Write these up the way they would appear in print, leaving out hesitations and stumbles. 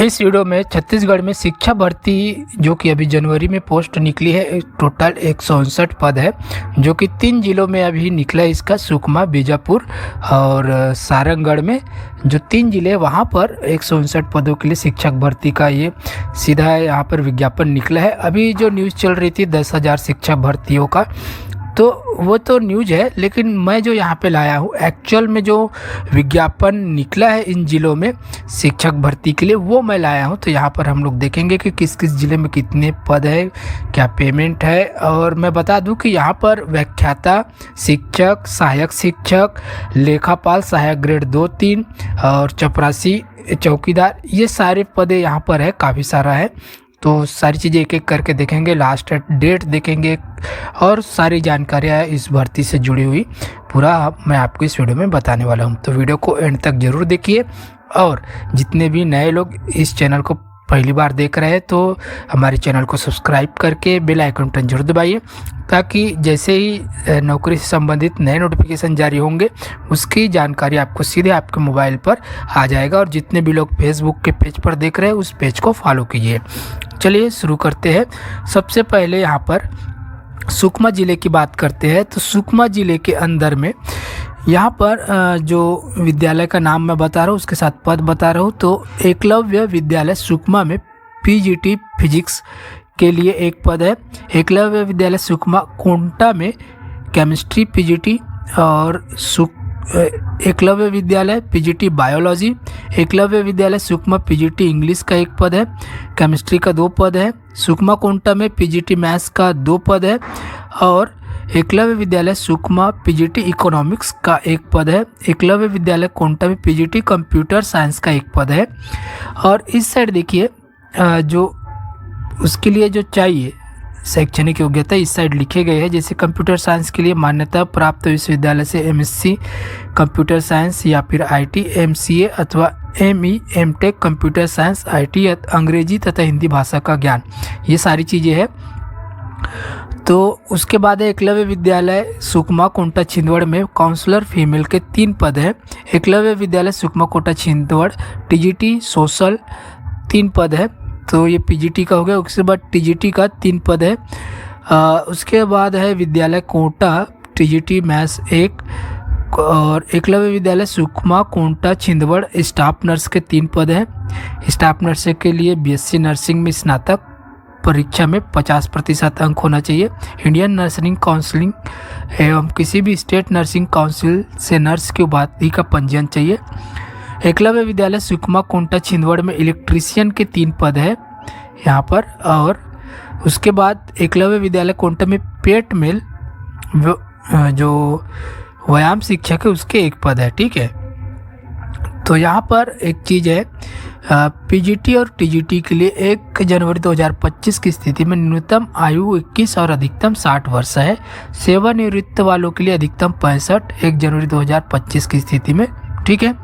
इस वीडियो में छत्तीसगढ़ में शिक्षा भर्ती जो कि अभी जनवरी में पोस्ट निकली है, टोटल 159 पद है जो कि 3 जिलों में अभी निकला है इसका, सुकमा, बीजापुर और सारंगढ़ में जो 3 जिले वहाँ पर 159 पदों के लिए शिक्षक भर्ती का ये सीधा यहाँ पर विज्ञापन निकला है। अभी जो न्यूज़ चल रही थी 10,000 शिक्षक भर्तियों का, तो वो तो न्यूज़ है, लेकिन मैं जो यहाँ पे लाया हूँ एक्चुअल में जो विज्ञापन निकला है इन जिलों में शिक्षक भर्ती के लिए वो मैं लाया हूँ। तो यहाँ पर हम लोग देखेंगे कि किस किस ज़िले में कितने पद है, क्या पेमेंट है। और मैं बता दूँ कि यहाँ पर व्याख्याता शिक्षक, सहायक शिक्षक, लेखापाल सहायक ग्रेड 2-3 और चपरासी, चौकीदार, ये सारे पद यहाँ पर है, काफ़ी सारा है। तो सारी चीज़ें एक एक करके देखेंगे, लास्ट डेट देखेंगे और सारी जानकारियाँ इस भर्ती से जुड़ी हुई पूरा मैं आपको इस वीडियो में बताने वाला हूँ। तो वीडियो को एंड तक ज़रूर देखिए और जितने भी नए लोग इस चैनल को पहली बार देख रहे हैं तो हमारे चैनल को सब्सक्राइब करके बेल आइकन बटन जरूर दबाइए, ताकि जैसे ही नौकरी से संबंधित नए नोटिफिकेशन जारी होंगे उसकी जानकारी आपको सीधे आपके मोबाइल पर आ जाएगा। और जितने भी लोग फेसबुक के पेज पर देख रहे हैं उस पेज को फॉलो कीजिए। चलिए शुरू करते हैं। सबसे पहले यहाँ पर सुकमा ज़िले की बात करते हैं। तो सुकमा ज़िले के अंदर में यहाँ पर जो विद्यालय का नाम मैं बता रहा हूँ उसके साथ पद बता रहा हूँ। तो एकलव्य विद्यालय सुकमा में पीजीटी फिजिक्स के लिए एक पद है। एकलव्य विद्यालय सुकमा कोंटा में केमिस्ट्री पीजीटी और एकलव्य विद्यालय पीजीटी बायोलॉजी। एकलव्य विद्यालय सुकमा पीजीटी इंग्लिश का एक पद है, केमिस्ट्री का 2 पद है। सुकमा कोंटा में पीजीटी मैथ्स का 2 पद है और एकलव्य विद्यालय सुकमा पीजीटी इकोनॉमिक्स का 1 पद है। एकलव्य विद्यालय कोंटा में पीजीटी कंप्यूटर साइंस का 1 पद है। और इस साइड देखिए जो उसके लिए जो चाहिए शैक्षणिक योग्यता इस साइड लिखे गए हैं। जैसे कंप्यूटर साइंस के लिए मान्यता प्राप्त विश्वविद्यालय से एमएससी कंप्यूटर साइंस या फिर आईटी, एमसीए अथवा ME, MTech computer science, IT, अंग्रेजी तथा हिंदी भाषा का ज्ञान, ये सारी चीज़ें हैं। तो उसके बाद है एकलव्य विद्यालय सुकमा कोंटा छिंदवाड़ में काउंसलर फीमेल के 3 पद हैं। एकलव्य विद्यालय सुकमा कोंटा छिंदवाड़ टीजीटी सोशल 3 पद है। तो ये पीजीटी का हो गया। उसके बाद टीजीटी का 3 पद है। उसके बाद है विद्यालय कोंटा टीजीटी मैथ्स 1 और एकलव्य विद्यालय सुकमा कोंटा छिंदवाड़ स्टाफ नर्स के 3 पद हैं। स्टाफ नर्स के लिए बीएससी नर्सिंग में स्नातक परीक्षा में 50% अंक होना चाहिए। इंडियन नर्सिंग काउंसिलिंग एवं किसी भी स्टेट नर्सिंग काउंसिल से नर्स की उपाधि का पंजीयन चाहिए। एकलव्य विद्यालय सुकमा कोंटा छिंदवाड़ में इलेक्ट्रीशियन के 3 पद है यहाँ पर। और उसके बाद एकलव्य विद्यालय कोंटा में पेट मिल जो व्यायाम शिक्षक है उसके 1 पद है। ठीक है, तो यहाँ पर एक चीज़ है, पीजीटी और टीजीटी के लिए 1 जनवरी 2025 की स्थिति में न्यूनतम आयु 21 और अधिकतम 60 वर्ष है। सेवानिवृत्त वालों के लिए अधिकतम 65 1 जनवरी 2025 की स्थिति में। ठीक है,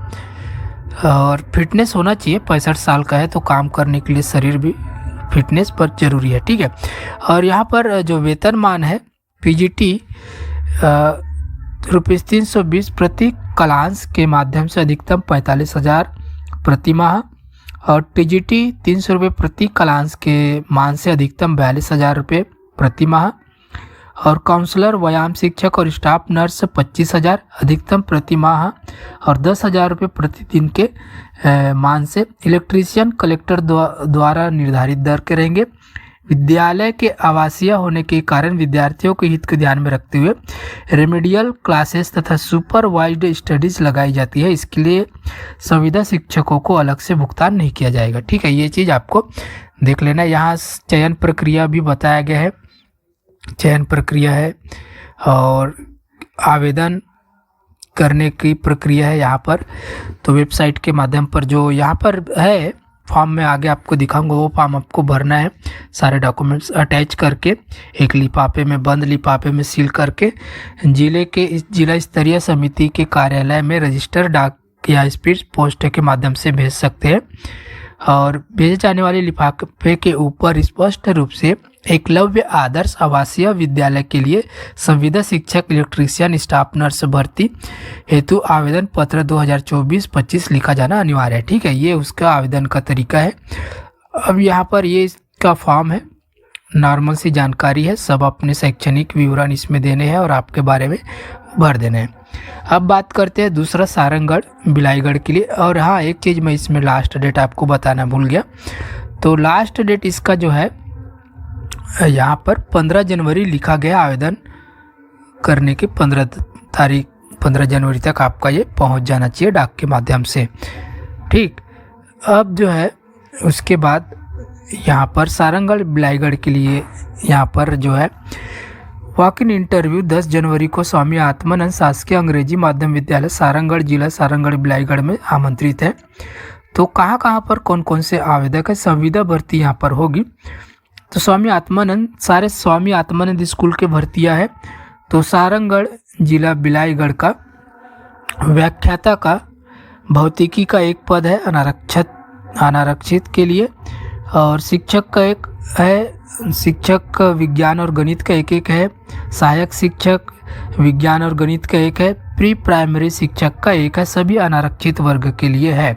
और फिटनेस होना चाहिए, 65 साल का है तो काम करने के लिए शरीर भी फिटनेस पर जरूरी है। ठीक है, और यहाँ पर जो वेतनमान है पीजीटी ₹320 प्रति कालांश के माध्यम से अधिकतम 45,000 प्रति माह और टीजीटी 300 रुपये प्रति कालांश के मान से अधिकतम 42,000 रुपये प्रति माह और काउंसलर, व्यायाम शिक्षक और स्टाफ नर्स 25,000 अधिकतम प्रति माह और 10,000 रुपये प्रतिदिन के मान से। इलेक्ट्रीशियन कलेक्टर द्वारा निर्धारित दर के रहेंगे। विद्यालय के आवासीय होने के कारण विद्यार्थियों के हित को ध्यान में रखते हुए रेमेडियल क्लासेस तथा सुपरवाइज्ड स्टडीज लगाई जाती है। इसके लिए संविदा शिक्षकों को अलग से भुगतान नहीं किया जाएगा। ठीक है, ये चीज़ आपको देख लेना। यहाँ चयन प्रक्रिया भी बताया गया है, चयन प्रक्रिया है और आवेदन करने की प्रक्रिया है यहाँ पर। तो वेबसाइट के माध्यम पर जो यहाँ पर है फॉर्म में आगे आपको दिखाऊंगा, वो फॉर्म आपको भरना है, सारे डॉक्यूमेंट्स अटैच करके एक लिफाफे में, बंद लिफाफे में सील करके जिले के जिला स्तरीय समिति के कार्यालय में रजिस्टर डाक या स्पीड पोस्ट के माध्यम से भेज सकते हैं। और भेजे जाने वाले लिफाफे के ऊपर स्पष्ट रूप से एकलव्य आदर्श आवासीय विद्यालय के लिए संविदा शिक्षक इलेक्ट्रीशियन स्टाफ नर्स भर्ती हेतु आवेदन पत्र 2024-25 लिखा जाना अनिवार्य है। ठीक है, ये उसका आवेदन का तरीका है। अब यहाँ पर ये इसका फॉर्म है, नॉर्मल सी जानकारी है, सब अपने शैक्षणिक विवरण इसमें देने हैं और आपके बारे में भर देने हैं। अब बात करते हैं दूसरा सारंगढ़ बिलाईगढ़ के लिए। और हाँ, एक चीज़ मैं इसमें लास्ट डेट आपको बताना भूल गया, तो लास्ट डेट इसका जो है यहाँ पर 15 जनवरी लिखा गया। आवेदन करने की 15 जनवरी तक आपका ये पहुँच जाना चाहिए डाक के माध्यम से। ठीक, अब जो है उसके बाद यहाँ पर सारंगढ़ बिलाईगढ़ के लिए यहाँ पर जो है वॉक इन इंटरव्यू 10 जनवरी को स्वामी आत्मानंद शासकीय अंग्रेजी माध्यम विद्यालय सारंगढ़ जिला सारंगढ़ बिलाईगढ़ में आमंत्रित है। तो कहाँ पर कौन कौन से आवेदक है, संविदा भर्ती यहाँ पर होगी। तो स्वामी आत्मानंद स्कूल के भर्तियाँ है। तो सारंगढ़ जिला बिलाईगढ़ का व्याख्याता का भौतिकी का एक पद है अनारक्षित के लिए, और शिक्षक का एक है, शिक्षक विज्ञान और गणित का एक है, सहायक शिक्षक विज्ञान और गणित का एक है, प्री प्राइमरी शिक्षक का एक है, सभी अनारक्षित वर्ग के लिए है।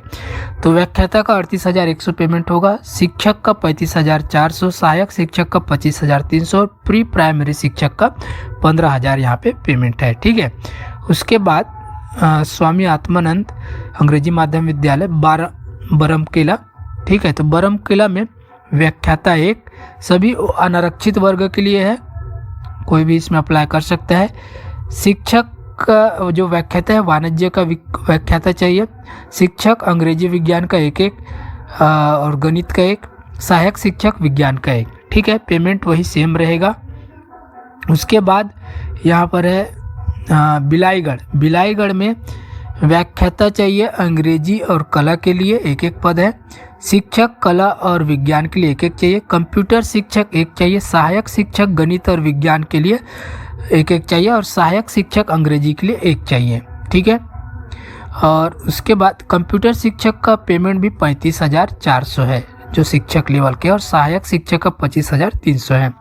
तो व्याख्याता का 38,100 पेमेंट होगा, शिक्षक का 35,400, सहायक शिक्षक का 25,300 और प्री प्राइमरी शिक्षक का 15,000 यहाँ पे पेमेंट है। ठीक है, उसके बाद स्वामी आत्मानंद अंग्रेजी माध्यम विद्यालय बरमकेला। ठीक है, तो बरमकेला में व्याख्याता एक, सभी अनारक्षित वर्ग के लिए है, कोई भी इसमें अप्लाई कर सकता है। शिक्षक का जो व्याख्याता है वाणिज्य का व्याख्याता चाहिए, शिक्षक अंग्रेजी विज्ञान का एक और गणित का एक, सहायक शिक्षक विज्ञान का एक। ठीक है, पेमेंट वही सेम रहेगा। उसके बाद यहाँ पर है बिलाईगढ़ में व्याख्याता चाहिए अंग्रेजी और कला के लिए एक पद है, शिक्षक कला और विज्ञान के लिए एक चाहिए, कंप्यूटर शिक्षक एक चाहिए, सहायक शिक्षक गणित और विज्ञान के लिए एक चाहिए और सहायक शिक्षक अंग्रेजी के लिए एक चाहिए। ठीक है, और उसके बाद कंप्यूटर शिक्षक का पेमेंट भी 35,400 है जो शिक्षक लेवल के, और सहायक शिक्षक का 25,300 है।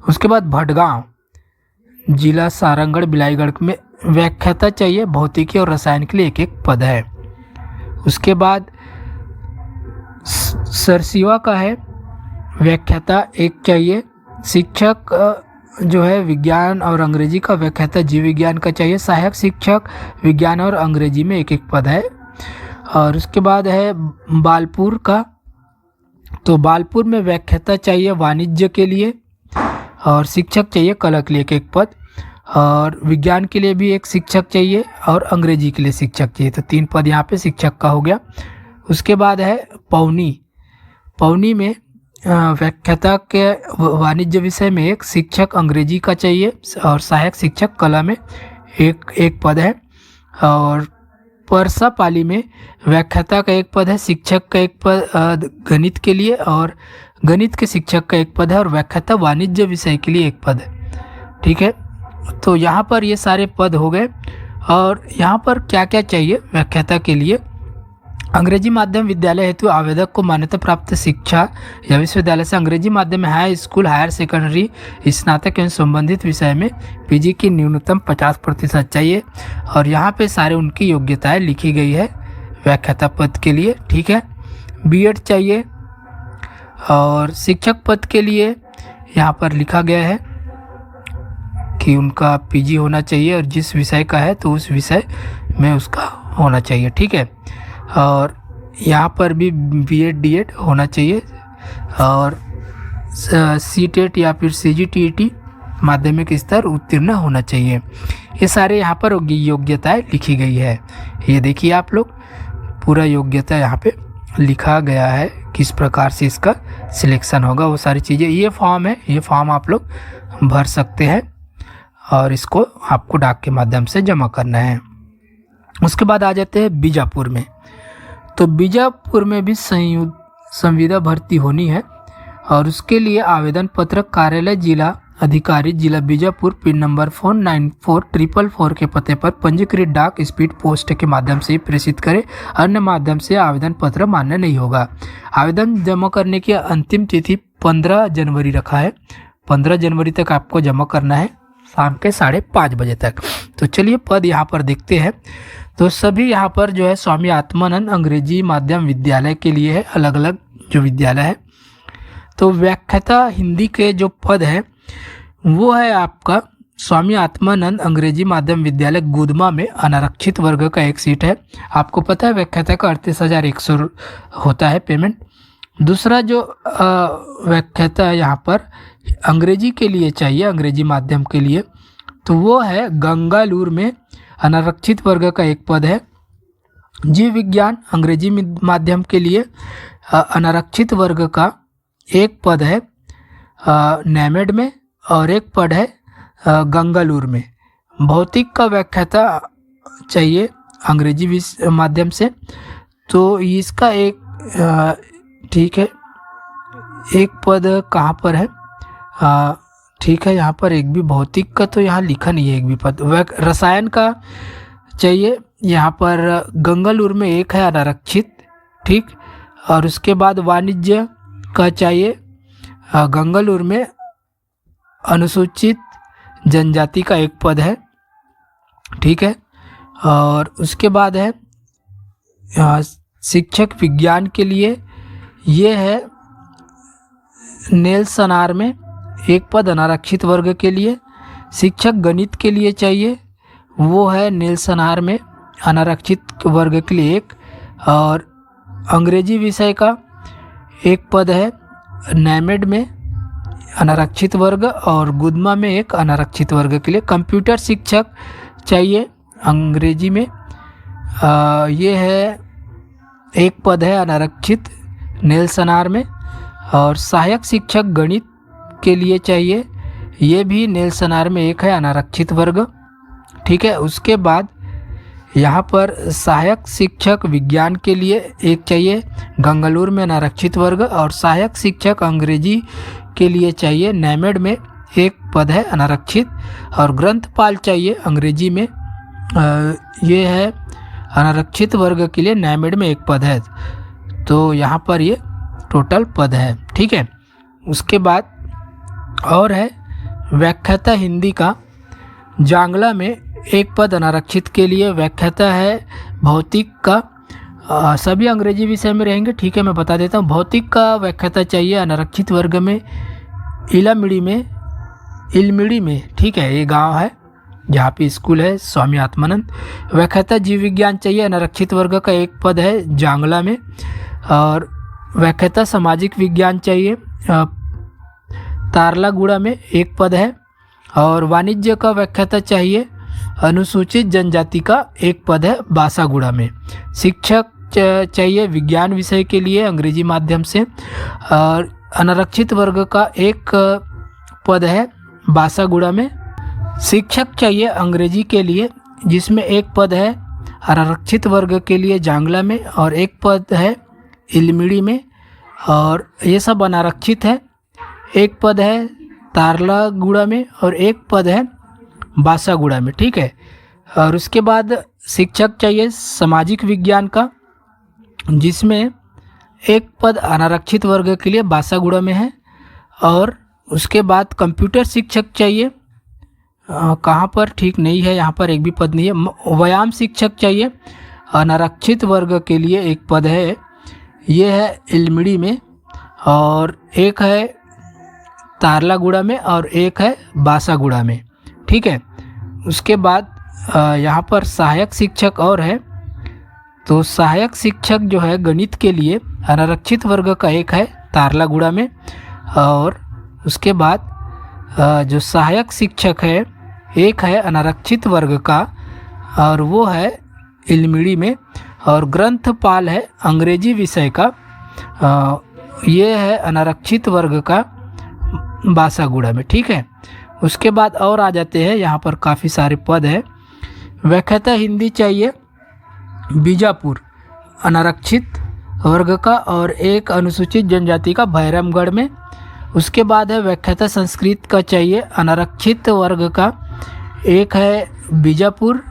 उसके बाद भटगांव जिला सारंगढ़ बिलाईगढ़ में व्याख्याता चाहिए भौतिकी और रसायन के लिए एक पद है। उसके बाद सरसीवा का है व्याख्याता एक चाहिए, शिक्षक जो है विज्ञान और अंग्रेजी का व्याख्याता जीव विज्ञान का चाहिए, सहायक शिक्षक विज्ञान और अंग्रेजी में एक पद है। और उसके बाद है बालपुर का, तो बालपुर में व्याख्याता चाहिए वाणिज्य के लिए और शिक्षक चाहिए कला के लिए एक पद, और विज्ञान के लिए भी एक शिक्षक चाहिए और अंग्रेजी के लिए शिक्षक चाहिए। तो 3 पद यहाँ पे शिक्षक का हो गया। उसके बाद है पौनी में व्याख्याता के वाणिज्य विषय में एक, शिक्षक अंग्रेजी का चाहिए और सहायक शिक्षक कला में एक पद है। और परसापाली में व्याख्याता का एक पद है, शिक्षक का एक पद गणित के लिए और गणित के शिक्षक का एक पद है, और व्याख्याता वाणिज्य विषय के लिए एक पद है। ठीक है, तो यहाँ पर ये सारे पद हो गए। और यहाँ पर क्या क्या चाहिए व्याख्याता के लिए, अंग्रेजी माध्यम विद्यालय हेतु आवेदक को मान्यता प्राप्त शिक्षा या विश्वविद्यालय से अंग्रेजी माध्यम में हाई स्कूल हायर सेकेंडरी स्नातक एवं संबंधित विषय में पीजी की न्यूनतम 50% चाहिए। और यहाँ पे सारे उनकी योग्यताएं लिखी गई है व्याख्याता पद के लिए। ठीक है, बीएड चाहिए, और शिक्षक पद के लिए यहाँ पर लिखा गया है कि उनका पीजी होना चाहिए और जिस विषय का है तो उस विषय में उसका होना चाहिए। ठीक है, और यहाँ पर भी बीएड डीएड होना चाहिए, और सीटेट या फिर सीजीटीईटी माध्यमिक स्तर उत्तीर्ण होना चाहिए। ये सारे यहाँ पर योग्यताएं लिखी गई है। ये देखिए आप लोग, पूरा योग्यता यहाँ पे लिखा गया है, किस प्रकार से इसका सिलेक्शन होगा वो सारी चीज़ें। ये फॉर्म है, ये फॉर्म आप लोग भर सकते हैं और इसको आपको डाक के माध्यम से जमा करना है। उसके बाद आ जाते हैं बीजापुर में। तो बीजापुर में भी संविदा भर्ती होनी है, और उसके लिए आवेदन पत्र कार्यालय जिला अधिकारी जिला बीजापुर पिन नंबर 494444 के पते पर पंजीकृत डाक स्पीड पोस्ट के माध्यम से प्रेषित करें, अन्य माध्यम से आवेदन पत्र मान्य नहीं होगा। आवेदन जमा करने की अंतिम तिथि 15 जनवरी रखा है। 15 जनवरी तक आपको जमा करना है शाम के 5:30 बजे तक। तो चलिए पद यहाँ पर देखते हैं। तो सभी यहाँ पर जो है स्वामी आत्मानंद अंग्रेजी माध्यम विद्यालय के लिए है, अलग अलग जो विद्यालय है। तो व्याख्याता हिंदी के जो पद है वो है आपका स्वामी आत्मानंद अंग्रेजी माध्यम विद्यालय गुदमा में अनारक्षित वर्ग का एक सीट है। आपको पता है व्याख्याता का 38,100 होता है पेमेंट। दूसरा जो व्याख्याता है यहाँ पर अंग्रेजी के लिए चाहिए, अंग्रेजी माध्यम के लिए, तो वो है गंगालूर में अनारक्षित वर्ग का एक पद है। जीव विज्ञान अंग्रेजी माध्यम के लिए अनारक्षित वर्ग का एक पद है नैमेड में और एक पद है गंगालूर में। भौतिक का व्याख्याता चाहिए अंग्रेजी माध्यम से, तो इसका एक ठीक है, एक पद कहाँ पर है, ठीक है, यहाँ पर एक भी भौतिक का तो यहाँ लिखा नहीं है एक भी पद। रसायन का चाहिए यहाँ पर गंगालूर में एक है अनारक्षित, ठीक। और उसके बाद वाणिज्य का चाहिए गंगालूर में अनुसूचित जनजाति का एक पद है, ठीक है। और उसके बाद है शिक्षक विज्ञान के लिए ये है नेल्सनार में एक पद अनारक्षित वर्ग के लिए। शिक्षक गणित के लिए चाहिए वो है नेल्सनार में अनारक्षित वर्ग के लिए एक। और अंग्रेजी विषय का एक पद है नैमेड में अनारक्षित वर्ग और गुदमा में एक अनारक्षित वर्ग के लिए। कंप्यूटर शिक्षक चाहिए अंग्रेजी में, ये है एक पद है अनारक्षित नेल्सनार में। और सहायक शिक्षक गणित के लिए चाहिए, ये भी नेल्सनार में एक है अनारक्षित वर्ग, ठीक है। उसके बाद यहाँ पर सहायक शिक्षक विज्ञान के लिए एक चाहिए गंगालूर में अनारक्षित वर्ग। और सहायक शिक्षक अंग्रेजी के लिए चाहिए नैमेड में एक पद है अनारक्षित। और ग्रंथपाल चाहिए अंग्रेजी में, ये है अनारक्षित वर्ग के लिए नैमेड में एक पद है। तो यहाँ पर ये टोटल पद है, ठीक है। उसके बाद और है व्याख्याता हिंदी का जांगला में एक पद अनारक्षित के लिए। व्याख्याता है भौतिक का, सभी अंग्रेजी विषय में रहेंगे, ठीक है, मैं बता देता हूँ। भौतिक का व्याख्याता चाहिए अनारक्षित वर्ग में इलमिड़ी में, ठीक है, ये गांव है जहाँ पे स्कूल है स्वामी आत्मानंद। व्याख्याता जीव विज्ञान चाहिए अनारक्षित वर्ग का एक पद है जांगला में। और व्याख्याता सामाजिक विज्ञान चाहिए तारलागुड़ा में एक पद है। और वाणिज्य का व्याख्याता चाहिए अनुसूचित जनजाति का एक पद है बासागुड़ा में। शिक्षक चाहिए विज्ञान विषय के लिए अंग्रेजी माध्यम से। और अनारक्षित वर्ग का एक पद है बासागुड़ा में। शिक्षक चाहिए अंग्रेजी के लिए जिसमें एक पद है अनारक्षित वर्ग के लिए जांगला में और एक पद है इलमिड़ी में। और ये सब अनारक्षित है। एक पद है तारलागुड़ा में और एक पद है बासागुड़ा में, ठीक है। और उसके बाद शिक्षक चाहिए सामाजिक विज्ञान का जिसमें एक पद अनारक्षित वर्ग के लिए बासागुड़ा में है। और उसके बाद कंप्यूटर शिक्षक चाहिए, कहाँ पर ठीक नहीं है, यहाँ पर एक भी पद नहीं है। व्यायाम शिक्षक चाहिए अनारक्षित वर्ग के लिए एक पद है, ये है इलमिड़ी में। और एक है तारलागुड़ा में और एक है बासागुड़ा में, ठीक है। उसके बाद यहाँ पर सहायक शिक्षक और है, तो सहायक शिक्षक जो है गणित के लिए अनारक्षित वर्ग का एक है तारलागुड़ा में। और उसके बाद जो सहायक शिक्षक है एक है अनारक्षित वर्ग का और वो है इलमिड़ी में। और ग्रंथपाल है अंग्रेजी विषय का, ये है अनारक्षित वर्ग का बासागुड़ा में, ठीक है। उसके बाद और आ जाते हैं, यहाँ पर काफ़ी सारे पद है। व्याख्याता हिंदी चाहिए बीजापुर अनारक्षित वर्ग का और एक अनुसूचित जनजाति का भैरमगढ़ में। उसके बाद है व्याख्याता संस्कृत का चाहिए अनारक्षित वर्ग का, एक है बीजापुर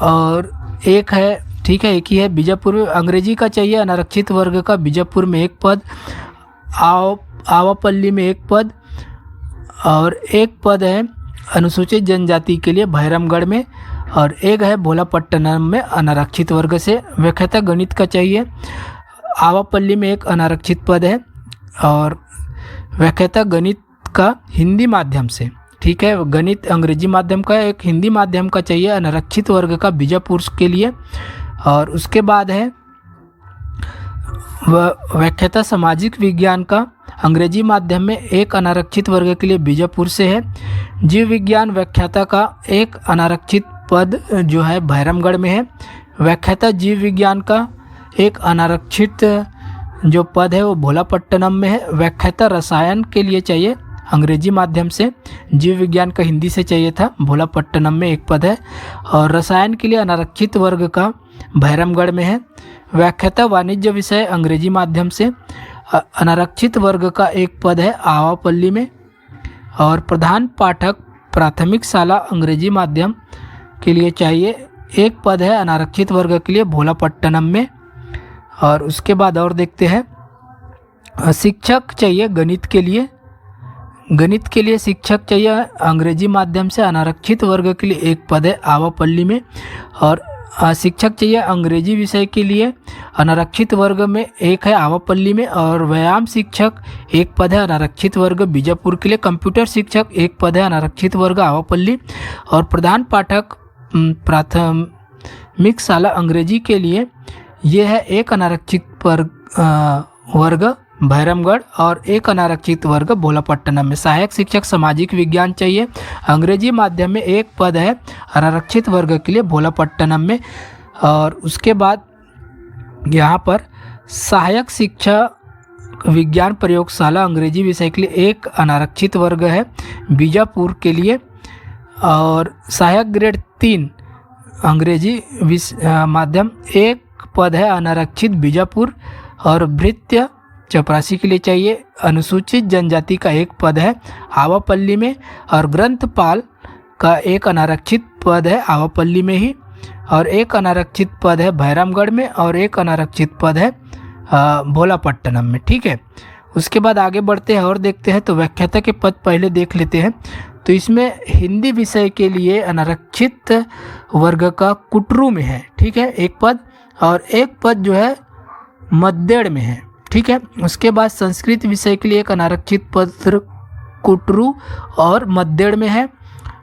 और एक है, ठीक है, एक ही है बीजापुर में। अंग्रेजी का चाहिए अनारक्षित वर्ग का बीजापुर में एक पद। आवापल्ली में एक पद, और एक पद है अनुसूचित जनजाति के लिए भैरमगढ़ में, और एक है भोलापट्टनम में अनारक्षित वर्ग से। व्याख्याता गणित का चाहिए, आवापल्ली में एक अनारक्षित पद है, और व्याख्याता गणित का हिंदी माध्यम से, ठीक है, गणित अंग्रेजी माध्यम का, एक हिंदी माध्यम का चाहिए अनारक्षित वर्ग का बीजापुर के लिए। और उसके बाद है व्याख्याता सामाजिक विज्ञान का अंग्रेजी माध्यम में एक अनारक्षित वर्ग के लिए बीजापुर से है। जीव विज्ञान व्याख्याता का एक अनारक्षित पद जो है भैरमगढ़ में है। व्याख्याता जीव विज्ञान का एक अनारक्षित जो पद है वो भोलापट्टनम में है। व्याख्याता रसायन के लिए चाहिए अंग्रेजी माध्यम से, जीव विज्ञान का हिंदी से चाहिए था, भोलापट्टनम में एक पद है। और रसायन के लिए अनारक्षित वर्ग का भैरमगढ़ में है। व्याख्याता वाणिज्य विषय अंग्रेजी माध्यम से अनारक्षित वर्ग का एक पद है आवापल्ली में। और प्रधान पाठक प्राथमिक शाला अंग्रेजी माध्यम के लिए चाहिए एक पद है अनारक्षित वर्ग के लिए भोलापट्टनम में। और उसके बाद और देखते हैं शिक्षक चाहिए गणित के लिए, गणित के लिए शिक्षक चाहिए अंग्रेजी माध्यम से अनारक्षित वर्ग के लिए एक पद है आवापल्ली में। और शिक्षक चाहिए अंग्रेजी विषय के लिए अनारक्षित वर्ग में एक है आवापल्ली में। और व्यायाम शिक्षक एक पद है अनारक्षित वर्ग बीजापुर के लिए। कंप्यूटर शिक्षक एक पद है अनारक्षित वर्ग आवापल्ली। और प्रधान पाठक प्राथमिक शाला अंग्रेजी के लिए ये है एक अनारक्षित वर्ग भैरमगढ़ और एक अनारक्षित वर्ग भोलापट्टनम में। सहायक शिक्षक सामाजिक विज्ञान चाहिए अंग्रेजी माध्यम में एक पद है अनारक्षित वर्ग के लिए भोलापट्टनम में। और उसके बाद यहाँ पर सहायक शिक्षक विज्ञान प्रयोगशाला अंग्रेजी विषय के लिए एक अनारक्षित वर्ग है बीजापुर के लिए। और सहायक ग्रेड 3 अंग्रेजी माध्यम एक पद है अनारक्षित बीजापुर। और भृत्य चपरासी के लिए चाहिए अनुसूचित जनजाति का एक पद है आवापल्ली में। और ग्रंथपाल का एक अनारक्षित पद है आवापल्ली में ही। और एक अनारक्षित पद है भैरमगढ़ में और एक अनारक्षित पद है भोलापट्टनम में, ठीक है। उसके बाद आगे बढ़ते हैं और देखते हैं। तो व्याख्याता के पद पहले देख लेते हैं। तो इसमें हिंदी विषय के लिए अनारक्षित वर्ग का कुटरू में है, ठीक है, एक पद। और एक पद जो है मद्देड़ में है, ठीक है। उसके बाद संस्कृत विषय के लिए एक अनारक्षित पद कुटरू और मद्देड़ में है।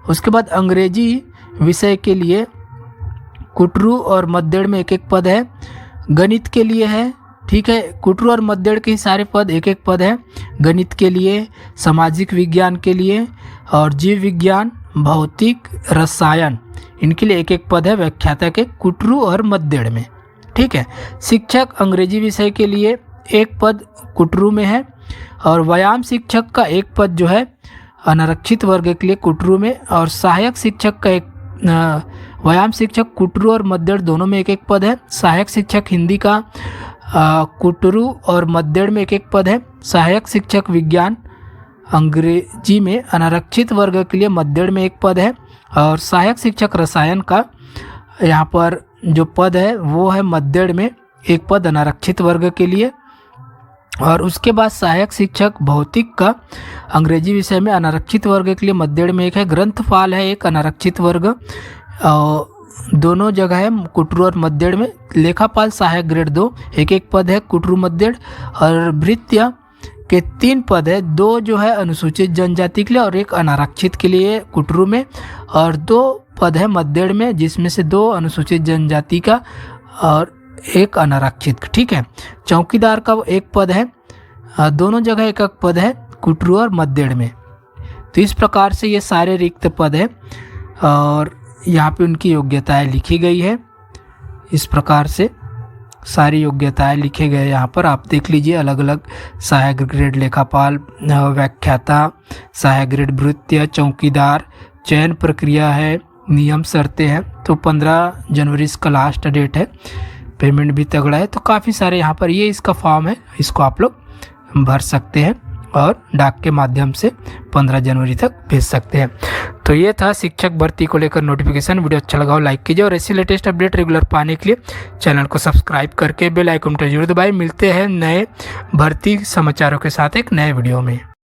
उसके बाद अंग्रेजी विषय के लिए कुटरू और मद्देड़ में एक एक पद है। गणित के लिए है, ठीक है, कुटरू और मद्देड़ के सारे पद एक एक पद है गणित के लिए, सामाजिक विज्ञान के लिए और जीव विज्ञान, भौतिक, रसायन, इनके लिए एक एक पद है व्याख्याता के कुटरू और मद्देड़ में, ठीक है। शिक्षक अंग्रेजी विषय के लिए एक पद कुटरू में है। और व्यायाम शिक्षक का एक पद जो है अनारक्षित वर्ग के लिए कुटरू में। और सहायक शिक्षक का एक व्यायाम शिक्षक कुटरू और मद्देड़ दोनों में एक एक पद है। सहायक शिक्षक हिंदी का कुटरू और मद्देड़ में एक एक पद है। सहायक शिक्षक विज्ञान अंग्रेजी में अनारक्षित वर्ग के लिए मद्देड़ में एक पद है। और सहायक शिक्षक रसायन का यहाँ पर जो पद है वो है मद्देड़ में एक पद अनारक्षित वर्ग के लिए। और उसके बाद सहायक शिक्षक भौतिक का अंग्रेजी विषय में अनारक्षित वर्ग के लिए मद्देड़ में एक है। ग्रंथपाल है एक अनारक्षित वर्ग, दोनों जगह है कुटरू और मद्देड़ में। लेखापाल सहायक ग्रेड 2 एक एक पद है कुटरू मद्देड़। और भृत्य के 3 पद है, 2 जो है अनुसूचित जनजाति के लिए और एक अनारक्षित के लिए कुटरू में। और 2 पद है मद्देड़ में जिसमें से 2 अनुसूचित जनजाति का और एक अनारक्षित, ठीक है। चौकीदार का एक पद है, दोनों जगह एक एक पद है कुटरू और मद्देड़ में। तो इस प्रकार से ये सारे रिक्त पद है और यहाँ पे उनकी योग्यताएं लिखी गई है। इस प्रकार से सारी योग्यताएं लिखे गए यहाँ पर आप देख लीजिए। अलग अलग सहायक ग्रेड लेखापाल, व्याख्याता, सहायक ग्रेड भृत्य, चौकीदार, चयन प्रक्रिया है, नियम शर्तें हैं। तो 15 जनवरी इसका लास्ट डेट है। पेमेंट भी तगड़ा है। तो काफ़ी सारे यहाँ पर ये इसका फॉर्म है, इसको आप लोग भर सकते हैं और डाक के माध्यम से 15 जनवरी तक भेज सकते हैं। तो तो ये था शिक्षक भर्ती को लेकर नोटिफिकेशन। वीडियो अच्छा लगा हो लाइक कीजिए और ऐसी लेटेस्ट अपडेट रेगुलर पाने के लिए चैनल को सब्सक्राइब करके बेल आइकन पर जरूर दबाएं। मिलते हैं नए भर्ती समाचारों के साथ एक नए वीडियो में।